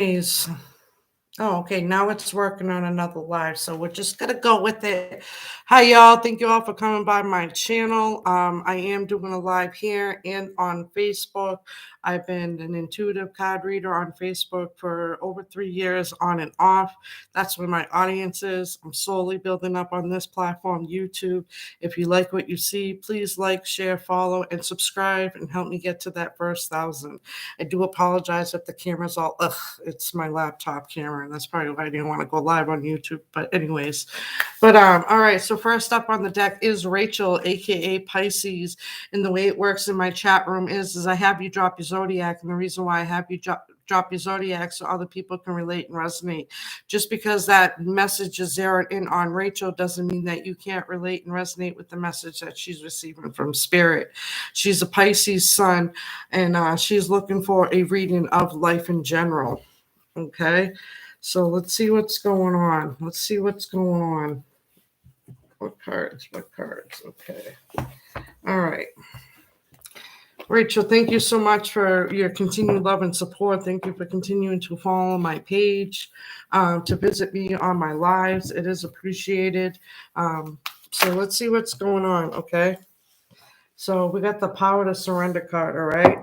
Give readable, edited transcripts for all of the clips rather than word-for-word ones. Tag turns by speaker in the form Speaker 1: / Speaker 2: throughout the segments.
Speaker 1: Is Oh, okay. Now it's working on another live, so we're just gonna go with it. Hi, y'all. Thank you all for coming by my channel. I am doing a live here and on Facebook. I've been an intuitive card reader on Facebook for over 3 years, on and off. That's where my audience is. I'm slowly building up on this platform, YouTube. If you like what you see, please like, share, follow, and subscribe, and help me get to that first 1,000. I do apologize if the camera's all ugh. It's my laptop camera, and that's probably why I didn't want to go live on YouTube. But anyways, all right. So first up on the deck is Rachel, aka Pisces, and the way it works in my chat room is I have you drop your zodiac, and the reason why I have you drop your zodiac so other people can relate and resonate. Just because that message is zeroed in on Rachel doesn't mean that you can't relate and resonate with the message that she's receiving from spirit. She's a Pisces sun, and she's looking for a reading of life in general. Okay, so let's see what's going on. Let's see what's going on. What cards? What cards? Okay. All right. Rachel, thank you so much for your continued love and support. Thank you for continuing to follow my page, to visit me on my lives. It is appreciated. So let's see what's going on. Okay. So we got the power to surrender card. All right.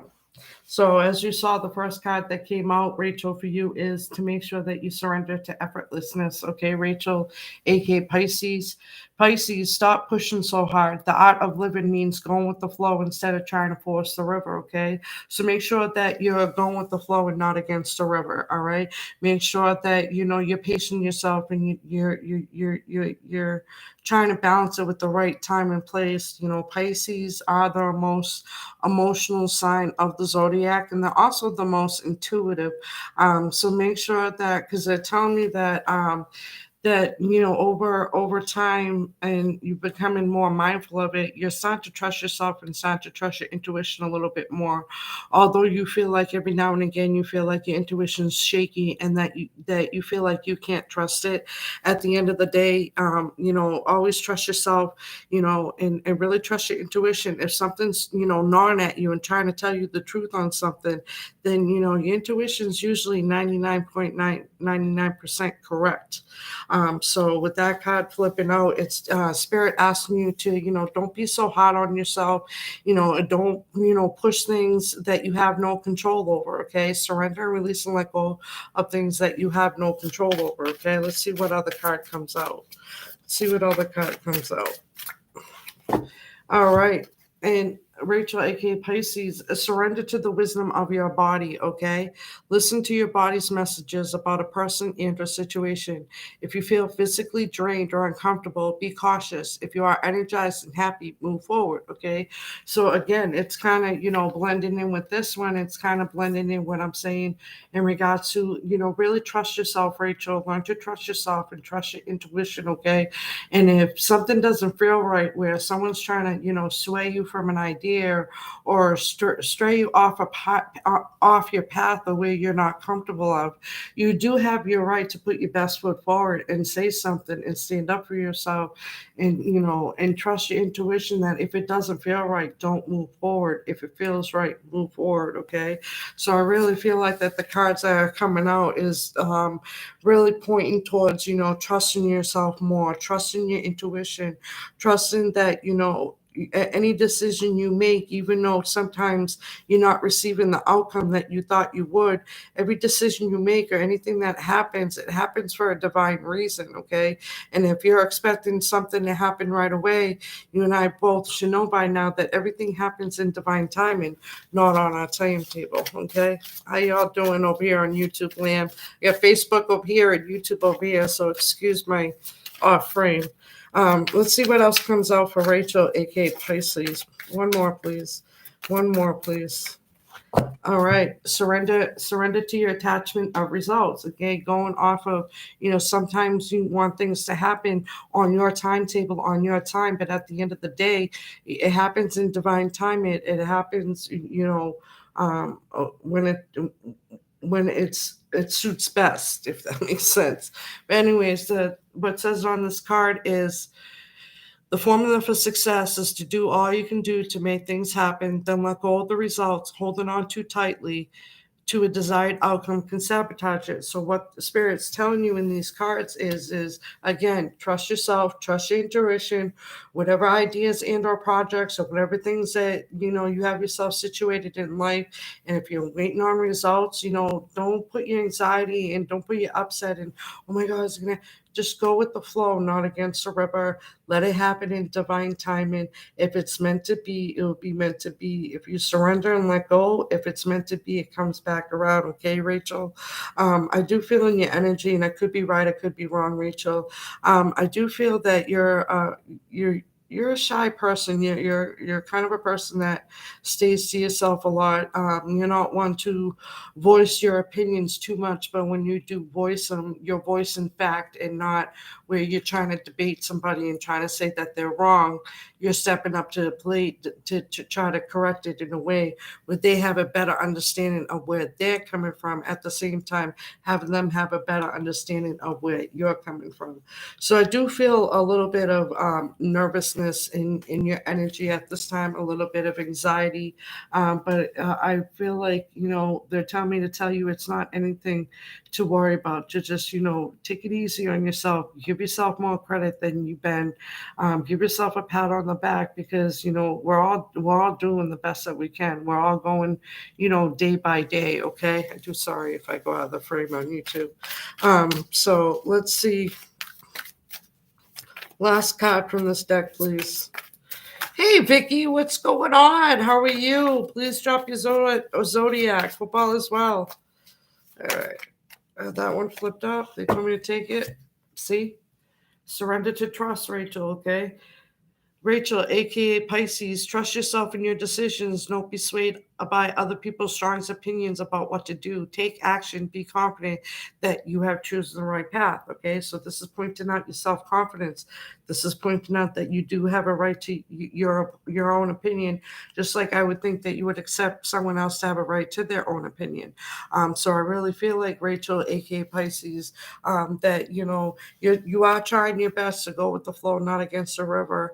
Speaker 1: So, as you saw, the first card that came out, Rachel, for you is to make sure that you surrender to effortlessness. Okay, Rachel, aka Pisces. Pisces, stop pushing so hard. The art of living means going with the flow instead of trying to force the river. Okay, so make sure that you're going with the flow and not against the river. All right, make sure that you know you're pacing yourself and you're trying to balance it with the right time and place. You know, Pisces are the most emotional sign of the zodiac, and they're also the most intuitive. So make sure that, because they're telling me that you know over time and you're becoming more mindful of it, you're starting to trust yourself and start to trust your intuition a little bit more, although you feel like every now and again you feel like your intuition's shaky and that you feel like you can't trust it. At the end of the day, you know, always trust yourself, you know, and really trust your intuition. If something's, you know, gnawing at you and trying to tell you the truth on something, then you know your intuition's usually 99.999% correct. So with that card flipping out, it's spirit asking you to, you know, don't be so hard on yourself, you know, don't, you know, push things that you have no control over. Okay, surrender and release and let go of things that you have no control over. Okay, let's see what other card comes out. Let's see what other card comes out. All right. And Rachel, aka Pisces, surrender to the wisdom of your body, okay? Listen to your body's messages about a person and a situation. If you feel physically drained or uncomfortable, be cautious. If you are energized and happy, move forward, okay? So again, it's kind of, you know, blending in with this one. It's kind of blending in what I'm saying in regards to, you know, really trust yourself, Rachel. Learn to trust yourself and trust your intuition, okay? And if something doesn't feel right, where someone's trying to, you know, sway you from an idea or stray you off off your path the way you're not comfortable of, you do have your right to put your best foot forward and say something and stand up for yourself, and you know, and trust your intuition that if it doesn't feel right, don't move forward. If it feels right, move forward. Okay. So I really feel like that the cards that are coming out is really pointing towards, you know, trusting yourself more, trusting your intuition, trusting that, you know, any decision you make, even though sometimes you're not receiving the outcome that you thought you would, every decision you make or anything that happens, it happens for a divine reason, okay? And if you're expecting something to happen right away, you and I both should know by now that everything happens in divine timing, not on our timetable, okay? How y'all doing over here on YouTube land? I got Facebook over here and YouTube over here, so excuse my off frame. Let's see what else comes out for Rachel, aka Pisces. One more, please. One more, please. All right. Surrender to your attachment of results. Okay. Going off of, you know, sometimes you want things to happen on your timetable, on your time, but at the end of the day, it happens in divine time. It happens, you know, when it suits best, if that makes sense. But anyways, what says on this card is the formula for success is to do all you can do to make things happen, then let go of the results, holding on too tightly to a desired outcome can sabotage it. So what the spirit's telling you in these cards is again, trust yourself, trust your intuition, whatever ideas and or projects or whatever things that you have yourself situated in life. And if you're waiting on results, don't put your anxiety and don't put your upset and, oh my God, it's gonna, just go with the flow, not against the river. Let it happen in divine timing. If it's meant to be, it will be meant to be. If you surrender and let go, if it's meant to be, it comes back around. Okay, Rachel? I do feel in your energy, and I could be right, I could be wrong, Rachel. I do feel that you're a shy person. You're kind of a person that stays to yourself a lot. You're not one to voice your opinions too much, but when you do voice them, you're voicing fact and not where you're trying to debate somebody and trying to say that they're wrong. You're stepping up to the plate to try to correct it in a way where they have a better understanding of where they're coming from, at the same time having them have a better understanding of where you're coming from. So I do feel a little bit of nervousness in your energy at this time, a little bit of anxiety. But I feel like, they're telling me to tell you it's not anything to worry about. To just, take it easy on yourself. Give yourself more credit than you've been. Give yourself a pat on the back, because, we're all doing the best that we can. We're all going, day by day. Okay. I do, sorry if I go out of the frame on YouTube. So let's see. Last card from this deck, please. Hey, Vicky, what's going on? How are you? Please drop your zodiac. Football as well. All right. That one flipped up. They told me to take it. See? Surrender to trust, Rachel, okay? Rachel, aka Pisces, trust yourself in your decisions. Don't be swayed by other people's strong opinions about what to do. Take action. Be confident that you have chosen the right path. Okay, so this is pointing out your self confidence. This is pointing out that you do have a right to your own opinion, just like I would think that you would accept someone else to have a right to their own opinion. So I really feel like, Rachel, aka Pisces, that you are trying your best to go with the flow, not against the river.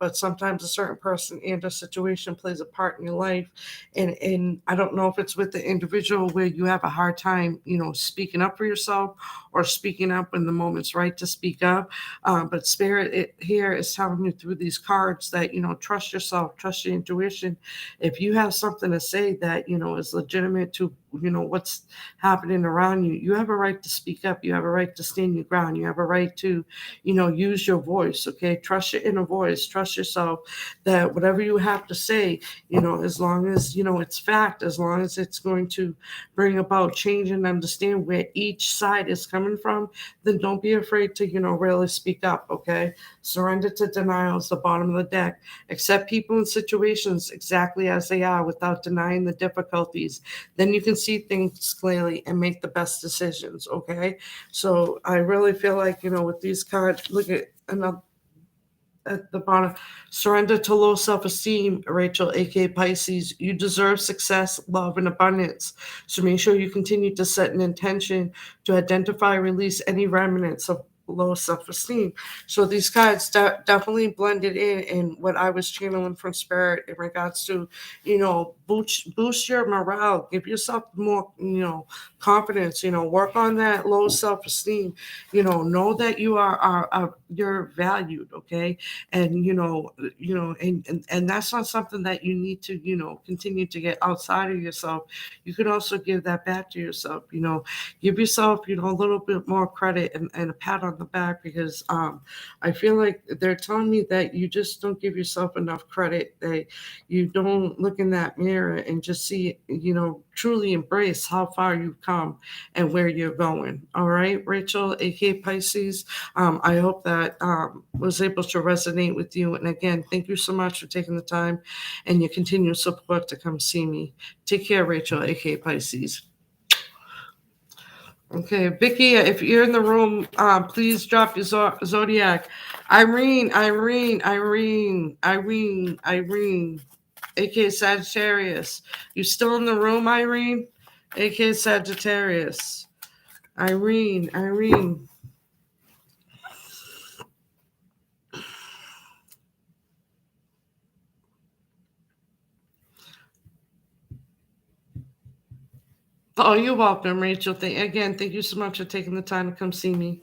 Speaker 1: But sometimes a certain person and a situation plays a part in your life. And I don't know if it's with the individual where you have a hard time, speaking up for yourself or speaking up when the moment's right to speak up. But Spirit here is telling you through these cards that, trust yourself, trust your intuition. If you have something to say that, is legitimate to, what's happening around you, you have a right to speak up. You have a right to stand your ground. You have a right to, use your voice. Okay. Trust your inner voice. Trust yourself that whatever you have to say, as long as, it's fact, as long as it's going to bring about change and understand where each side is coming from, then don't be afraid to, really speak up. Okay. Surrender to denial is the bottom of the deck. Accept people and situations exactly as they are without denying the difficulties. Then you can see things clearly and make the best decisions. Okay. So I really feel like, with these cards, look at another at the bottom. Surrender to low self-esteem, Rachel, aka Pisces. You deserve success, love, and abundance. So make sure you continue to set an intention to identify, release any remnants of low self-esteem. So these cards definitely blended in what I was channeling from Spirit in regards to, boost your morale, give yourself more, confidence, work on that low self-esteem, know that you are you're valued, okay? And and that's not something that you need to continue to get outside of yourself. You can also give that back to yourself. Give yourself a little bit more credit and a pat on the back, because I feel like they're telling me that you just don't give yourself enough credit, that you don't look in that mirror and just see, truly embrace how far you've come and where you're going. All right, Rachel, aka Pisces. I hope that was able to resonate with you. And again, thank you so much for taking the time and your continued support to come see me. Take care, Rachel, aka Pisces. Okay, Vicky, if you're in the room, please drop your zodiac. Irene, aka Sagittarius. You still in the room, Irene? Aka Sagittarius. Irene. Oh, you're welcome, Rachel. Thank you so much for taking the time to come see me.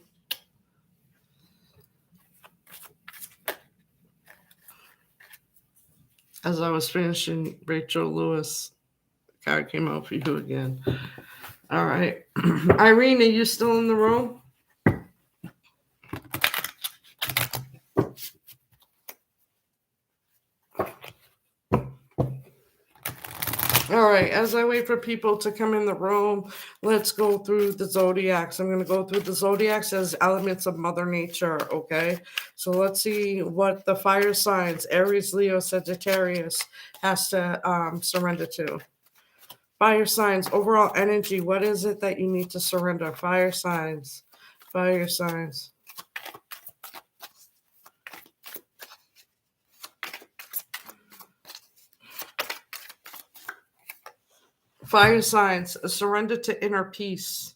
Speaker 1: As I was finishing, Rachel Lewis card came out for you again. All right. Irene, are you still in the room? All right, as I wait for people to come in the room, let's go through the zodiacs. I'm going to go through the zodiacs as elements of Mother Nature, okay? So let's see what the fire signs, Aries, Leo, Sagittarius, has to surrender to. Fire signs, overall energy, what is it that you need to surrender? Fire signs, fire signs. Fire signs, surrender to inner peace.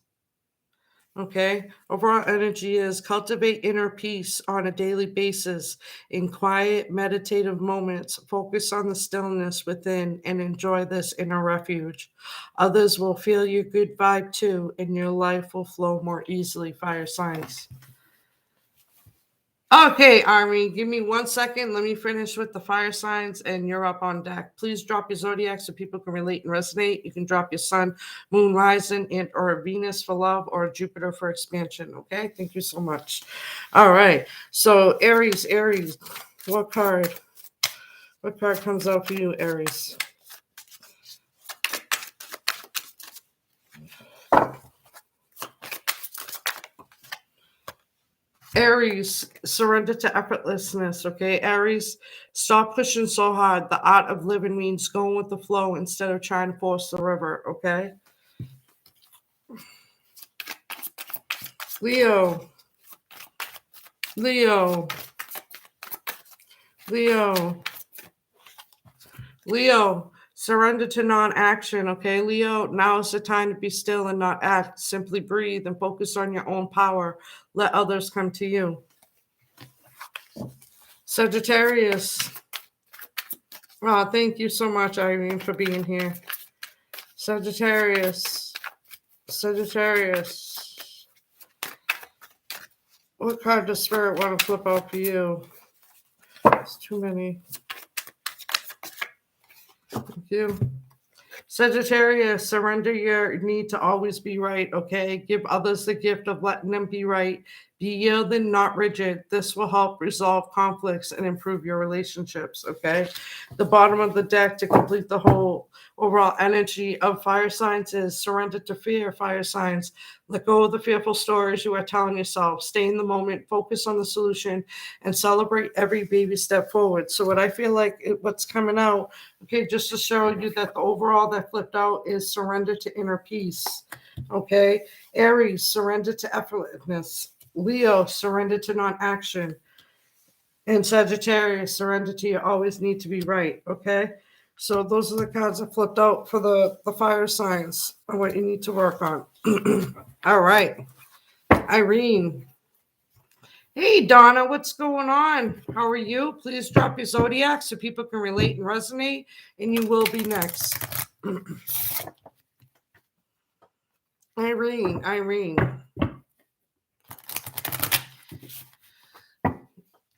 Speaker 1: Okay. Overall energy is cultivate inner peace on a daily basis in quiet, meditative moments. Focus on the stillness within and enjoy this inner refuge. Others will feel your good vibe too, and your life will flow more easily. Fire signs. Okay, Army, give me 1 second. Let me finish with the fire signs and you're up on deck. Please drop your zodiac so people can relate and resonate. You can drop your sun, moon, rising, and or Venus for love or Jupiter for expansion. Okay, thank you so much. All right, so Aries, what card? What card comes out for you, Aries? Aries, surrender to effortlessness, okay? Aries, stop pushing so hard. The art of living means going with the flow instead of trying to force the river, okay? Leo, Leo, Leo, Leo, surrender to non-action, okay? Leo, now is the time to be still and not act. Simply breathe and focus on your own power. Let others come to you. Sagittarius, oh, thank you so much, Irene, for being here. Sagittarius, Sagittarius. What card does Spirit want to flip out for you? It's too many. Thank you. Sagittarius, surrender your need to always be right, okay? Give others the gift of letting them be right. Be yielding, not rigid. This will help resolve conflicts and improve your relationships, okay? The bottom of the deck to complete the whole overall energy of fire signs is surrender to fear, fire signs. Let go of the fearful stories you are telling yourself. Stay in the moment, focus on the solution, and celebrate every baby step forward. So what I feel like what's coming out, okay, just to show you that the overall that flipped out is surrender to inner peace. Okay. Aries, surrender to effortlessness. Leo, surrender to non-action. And Sagittarius, surrender to you always need to be right. Okay. So those are the cards that flipped out for the fire signs and what you need to work on. All right. Irene. Hey, Donna, what's going on? How are you? Please drop your zodiac so people can relate and resonate, and you will be next. Irene.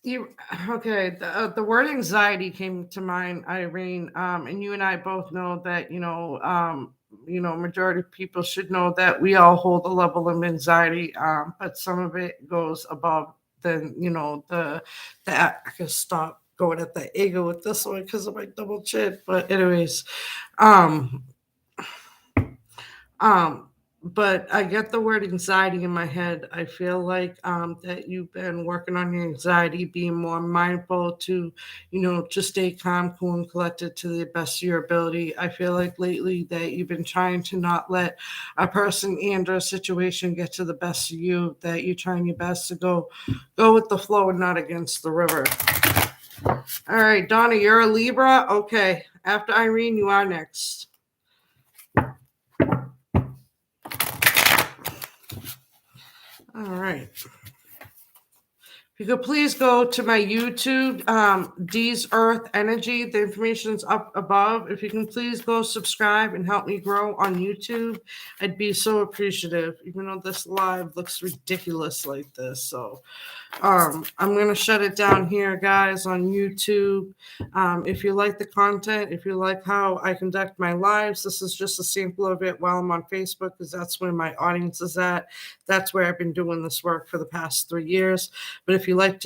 Speaker 1: You okay? The word anxiety came to mind, Irene. And you and I both know that majority of people should know that we all hold a level of anxiety, but some of it goes above the I can stop going at the ego with this one because of my double chin. But anyways, um, um, but I get the word anxiety in my head. I feel like that you've been working on your anxiety, being more mindful to, to stay calm, cool, and collected to the best of your ability. I feel like lately that you've been trying to not let a person and or a situation get to the best of you, that you're trying your best to go with the flow and not against the river. All right, Donna, you're a Libra. Okay. After Irene, you are next. All right. If you could please go to my YouTube, D's Earth Energy. The information's up above. If you can please go subscribe and help me grow on YouTube, I'd be so appreciative. Even though this live looks ridiculous like this, so I'm going to shut it down here, guys, on YouTube. If you like the content, if you like how I conduct my lives, this is just a sample of it while I'm on Facebook, because that's where my audience is at. That's where I've been doing this work for the past 3 years. But if you like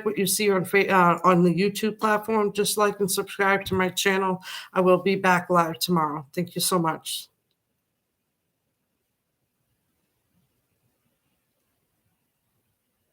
Speaker 1: what you see on the YouTube platform, just like and subscribe to my channel. I will be back live tomorrow. Thank you so much.